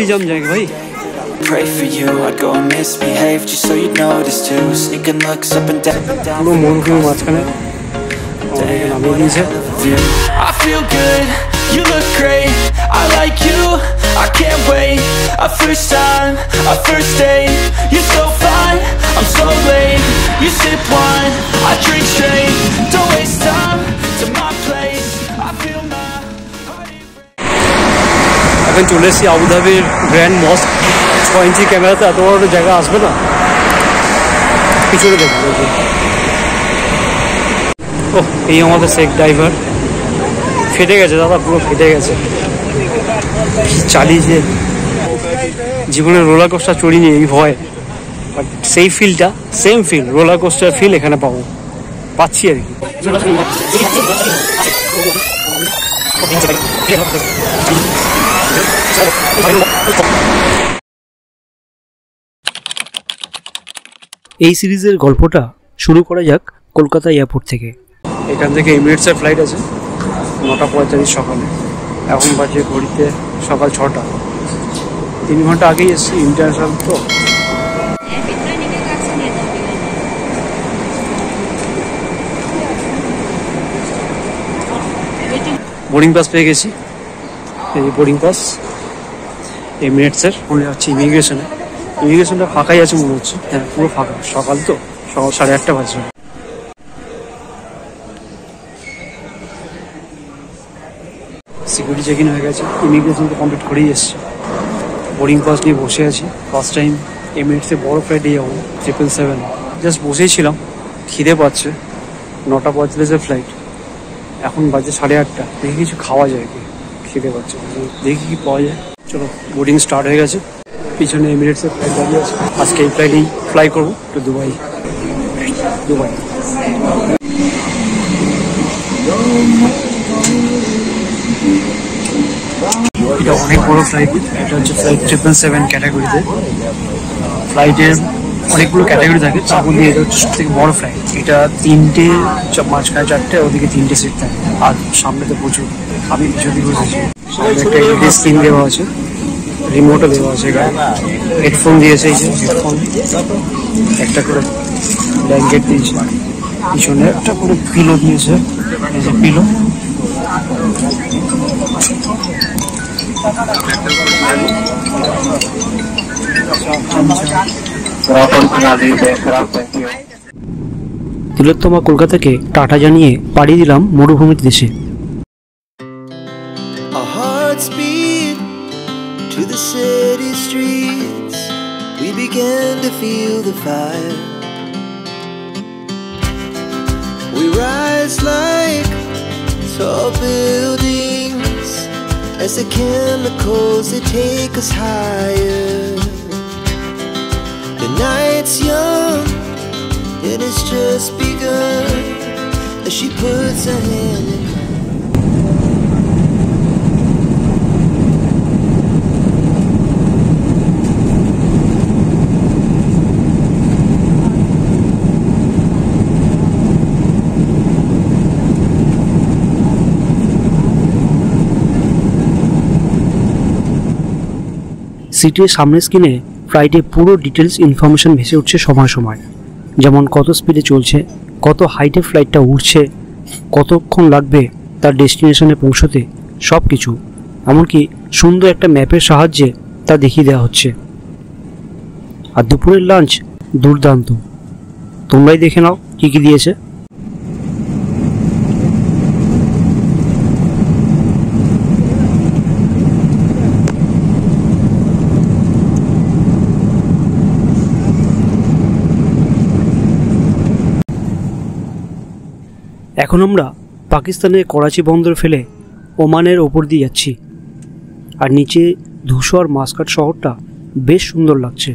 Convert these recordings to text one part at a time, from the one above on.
Traffic jam जाएगा भाई। Pray for you, I'd go and misbehave just so you'd notice too. Sneaking looks up and down. পুরো মরুভূমি মাঝখানে নামিয়ে দিয়েছে। I feel good, you look great, I like you, I can't wait. A first time, a first date, you're so fine, I'm so late. You sip wine, I drink straight, don't waste time to my place. I feel my heart. এখন চলে এসেছি আবুধাবির grand মস্ক। 6 ইঞ্চি ক্যামেরাতে এত বড় জায়গা আসবে না, পিছনে দেখবো। ও এই আমাদের সেক ড্রাইভার ফেটে গেছে দাদা, পুরো ফেটে গেছে। চালিয়েছে, জীবনে রোলার কোস্টার চড়িনি এই ভয়, বাট সেই ফিলটা same feel, roller coaster feel এখানে পাচ্ছি আর কি। এই সিরিজের গল্পটা শুরু করা যাক কলকাতা এয়ারপোর্ট থেকে। এখান থেকে এমিরেটসের ফ্লাইট আছে 9:45 সকালে, এখন বাজে ঘড়িতে সকাল 6টা। 3 ঘন্টা আগেই এসেছি, ইন্টারন্যাশনাল তো। বোর্ডিং পাস পেয়ে গেছি, এই বোর্ডিং পাস এমিরেটসের। মনে যাচ্ছি ইমিগ্রেশনটা ফাঁকাই আছে মনে হচ্ছে। হ্যাঁ পুরো ফাঁকা, সকাল তো, সকাল 8:30 বাজে। সিকিউরিটি চেক ইন হয়ে গেছে, ইমিগ্রেশন তো কমপ্লিট করেই এসছে। বোর্ডিং পাস নিয়ে বসে আছি, ফার্স্ট টাইম এমিরেটসে বড় ফ্লাইটে যাবো 777। জাস্ট বসেই ছিলাম, খিদে পাচ্ছে। 9:45 ফ্লাইট, এখন বাজে 8:30। দেখি কিছু খাওয়া যায় কি, খিদে পাচ্ছে, দেখি কি পাওয়া যায়। চলো বোর্ডিং স্টার্ট হয়ে গেছে, পিছনে এমিরেটসের ফ্লাইট দাঁড়িয়ে আছে। আজকে এই ফ্লাইটেই ফ্লাই করবো টু দুবাই। এটা অনেক বড় ফ্লাইট, এটা হচ্ছে ফ্লাইট 777 ক্যাটাগরিতে। ফ্লাইটের অনেকগুলো ক্যাটাগরি থাকে, তার মধ্যে এটা হচ্ছে সব থেকে বড় ফ্লাইট। এটা 3টে, মাঝখানে 4টে, ওদিকে 3টে সিট থাকে। আর সামনে তো প্রচুর, আমি পিছনে বসেছি। সামনে একটা এলইডি স্ক্রিন দেওয়া আছে, রিমোটও দেওয়া আছে, হেডফোন দিয়েছে, এই যে হেডফোন, একটা করে ব্ল্যাঙ্কেট দিয়েছে, পিছনে একটা করে পিলো দিয়েছে, এই যে পিলো। তিলোত্তমা কলকাতাকে টাটা জানিয়ে পাড়ি দিলাম মরুভূমির দেশে। To the city streets, we began to feel the fire. We rise like tall buildings as the chemicals they take us higher. The night's young and it's just begun as she puts her hand in mine. সিটির সামনের স্ক্রিনে ফ্লাইটে পুরো details information ভেসে উঠছে সময় সময়, যেমন কত স্পিডে চলছে, কত হাইটে ফ্লাইটটা উঠছে, কতক্ষণ লাগবে তার ডেস্টিনেশনে পৌঁছতে, সব কিছু। এমনকি সুন্দর একটা ম্যাপের সাহায্যে তা দেখিয়ে দেওয়া হচ্ছে। আর দুপুরের লাঞ্চ দুর্দান্ত, তোমরাই দেখে নাও কী কী দিয়েছে। এখন আমরা পাকিস্তানের করাচি বন্দর ফেলে ওমানের ওপর দিয়ে যাচ্ছি, আর নিচে ধূসর আর মাস্কাট শহরটা বেশ সুন্দর লাগছে।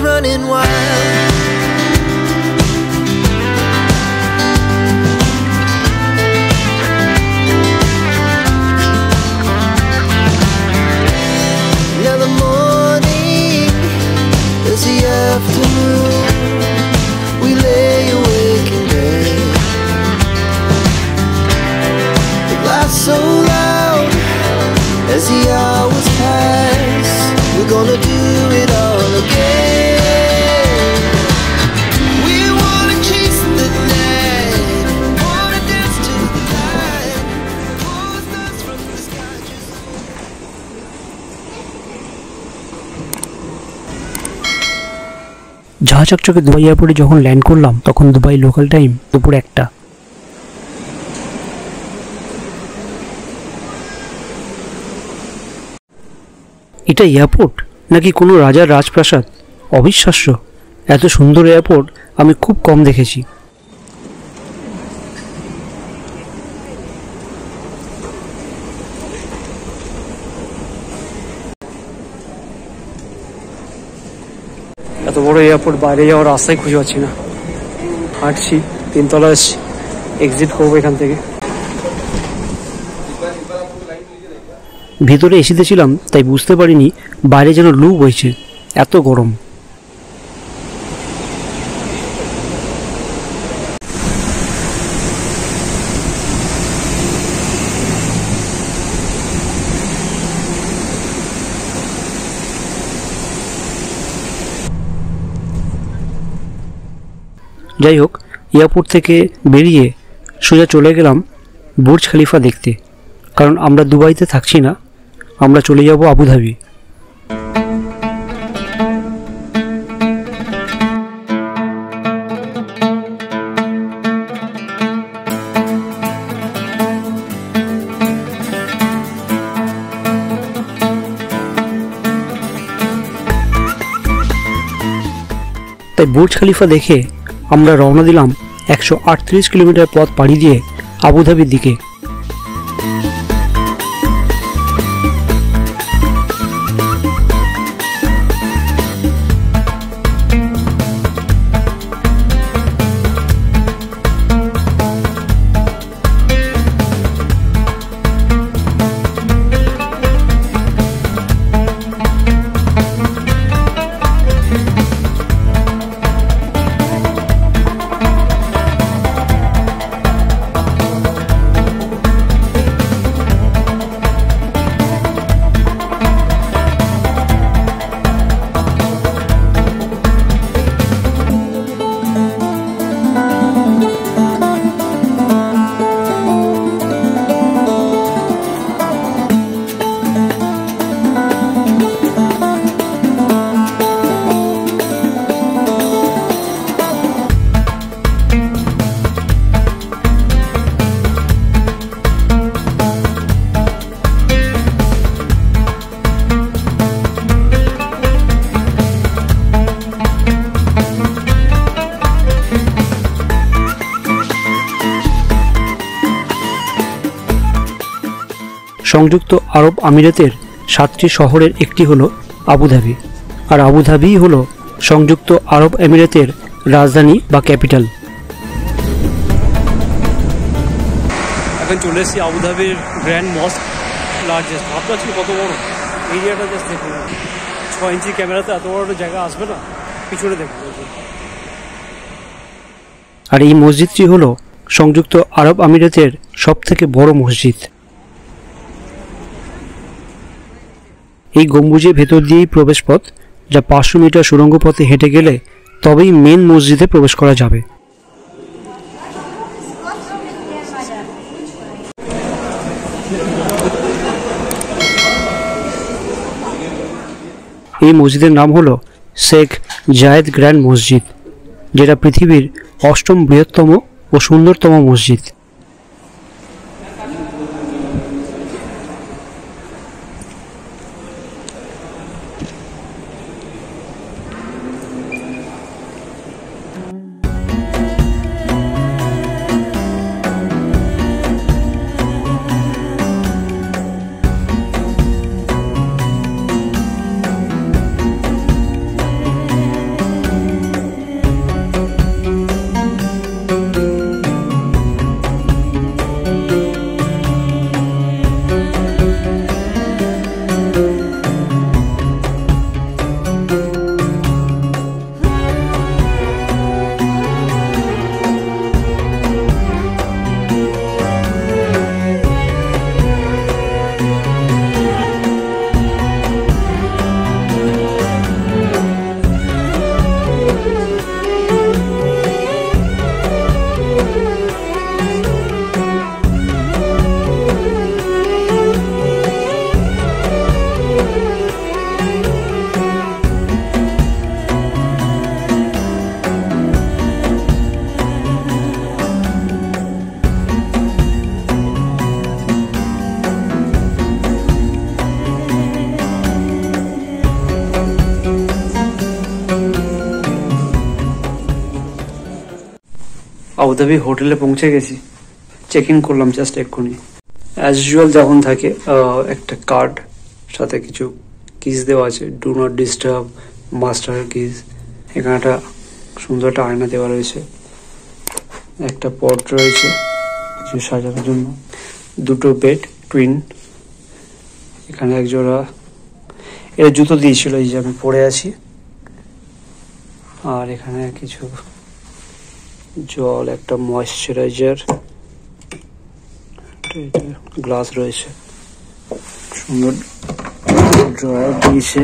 Running wild. as the hours pass. We're gonna do it all again. We wanna chase the night, wanna dance to the light, pull stars from the sky. ঝাঁ চকচকে দুবাই এয়ারপোর্টে যখন ল্যান্ড করলাম তখন দুবাই লোকাল টাইম দুপুর 1টা। এটা airport নাকি কোনো রাজার রাজপ্রাসাদ? অবিশ্বাস্য, এত সুন্দর এয়ারপোর্ট আমি খুব কম দেখেছি। এত বড় এয়ারপোর্ট বাইরে যাওয়ার রাস্তাই খুঁজে পাচ্ছি না। হাঁটছি, 3তলা এসছি, এক্সিট করবো এখান থেকে। ভিতরে এসিতে ছিলাম তাই বুঝতে পারিনি বাইরে যেন লু বইছে, এত গরম। যাই হোক, এয়ারপোর্ট থেকে বেরিয়ে সোজা চলে গেলাম বুর্জ খলিফা দেখতে, কারণ আমরা দুবাইতে থাকছি না, আমরা চলে যাব আবুধাবি। তাই বুর্জ খলিফা দেখে আমরা রওনা দিলাম 138 কিলোমিটার পথ পাড়ি দিয়ে আবুধাবির দিকে। সংযুক্ত আরব আমিরাতের 7টি শহরের একটি হলো আবুধাবি, আর আবুধাবিই হলো সংযুক্ত আরব আমিরাতের রাজধানী বা ক্যাপিটাল। এখন চলে এসেছি আবুধাবির গ্র্যান্ড মস্ক, লার্জেস্ট। ভাবতে পারছি কত বড় এরিয়াটা, জাস্ট দেখুন। 6 ইঞ্চি ক্যামেরাতে এত বড় জায়গা আসবে না, পিছনে দেখুন। আর এই মসজিদটি হলো সংযুক্ত আরব আমিরাতের সবথেকে বড় মসজিদ। এই গম্বুজের ভেতর দিয়েই প্রবেশপথ, যা 500 মিটার সুড়ঙ্গ পথে হেঁটে গেলে তবেই মেন মসজিদে প্রবেশ করা যাবে। এই মসজিদের নাম হলো শেখ জায়েদ গ্র্যান্ড মসজিদ, যেটা পৃথিবীর 8ম বৃহত্তম ও সুন্দরতম মসজিদ। আবুধাবি হোটেলে পৌঁছে গেছি, চেক ইন করলাম জাস্ট এক্ষুনি। অ্যাজ ইউজুয়াল যেমন থাকে, একটা কার্ড সাথে কিছু কিস দেওয়া আছে, do not disturb, master kiss. এখানে একটা সুন্দর একটা আয়না দেওয়া রয়েছে, একটা পট রয়েছে কিছু সাজানোর জন্য, দুটো বেড টুইন। এখানে একজোড়া এর জুতো দিয়েছিল, এই যে আমি পরে আছি। আর এখানে কিছু জল, একটা ময়েশ্চারাইজার, গ্লাস রয়েছে, সুন্দর ড্রয়ার দিয়েছে।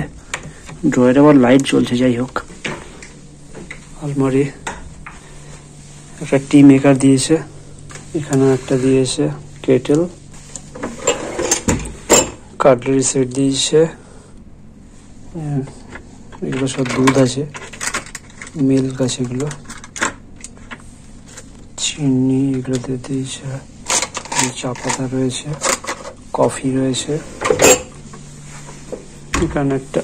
ড্রয়ারে আবার লাইট জ্বলছে, যাই হোক। আলমারি, একটা টি মেকার দিয়েছে, এখানে একটা দিয়েছে কেটেল, কাটলারি সেট দিয়েছে। এগুলো সব দুধ আছে, মিল্ক আছে, এগুলো চিনি, এগুলো দিয়ে দিয়েছে। চা পাতা রয়েছে, কফি রয়েছে। এখানে একটা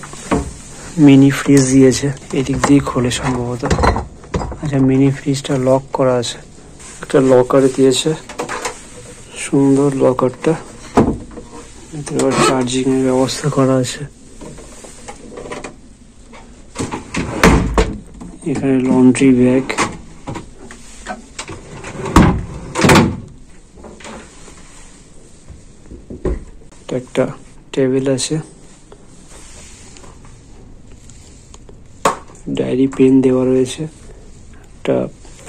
মিনি ফ্রিজ দিয়েছে, এদিক দিয়ে খোলে সম্ভবত। আচ্ছা, মিনি ফ্রিজটা লক করা আছে, একটা লকারে দিয়েছে, সুন্দর লকারটা। ভিতরে আবার চার্জিং এর ব্যবস্থা করা আছে। এখানে লন্ড্রি ব্যাগ, একটা টেবিল আছে, ডায়েরি পেন দেওয়া রয়েছে, একটা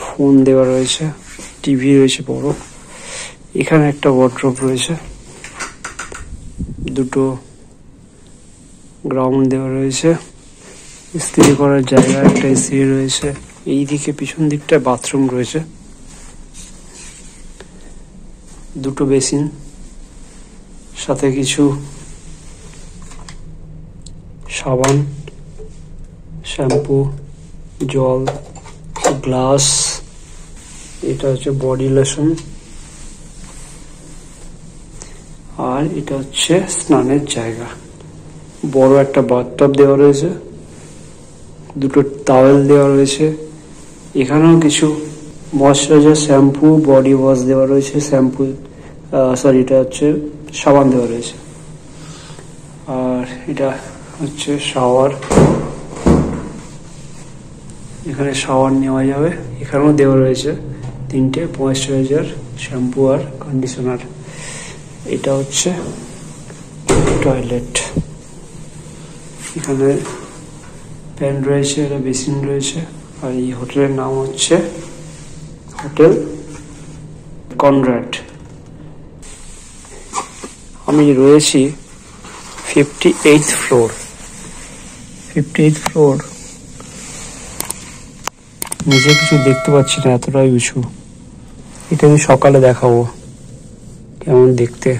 ফোন দেওয়া রয়েছে, টিভি রয়েছে বড়। এখানে একটা ওয়ার্ড্রোব রয়েছে, দুটো গ্রাউন্ড দেওয়া রয়েছে, ইস্ত্রি করার জায়গা, একটা ইস্ত্রি রয়েছে। এইদিকে পিছন দিকটা বাথরুম রয়েছে, দুটো বেসিন, সাথে কিছু সাবান, শ্যাম্পু, জল, গ্লাস। এটা হচ্ছে বডি লোশন, আর এটা হচ্ছে স্নানের জায়গা। বড় একটা বাথটব দেওয়া রয়েছে, দুটো টাওয়েল দেওয়া রয়েছে। এখানেও কিছু ময়শ্চারাইজার, শ্যাম্পু, বডি ওয়াশ দেওয়া রয়েছে। শ্যাম্পু সরি, এটা হচ্ছে সাবান দেওয়া রয়েছে। আর এটা হচ্ছে শাওয়ার, এখানে শাওয়ার নেওয়া যাবে। এখানেও দেওয়া রয়েছে তিনটে ময়শ্চারাইজার, শ্যাম্পু আর কন্ডিশনার। এটা হচ্ছে টয়লেট, এখানে প্যান রয়েছে, একটা বেসিন রয়েছে। আর এই হোটেলের নাম হচ্ছে হোটেল কনরাড। আমি রয়েছি 58th ফ্লোর। 58th ফ্লোর, নিজে কিছু দেখতে পাচ্ছি না, এতটাই উঁচু। এটা আমি সকালে দেখাবো কেমন দেখতে।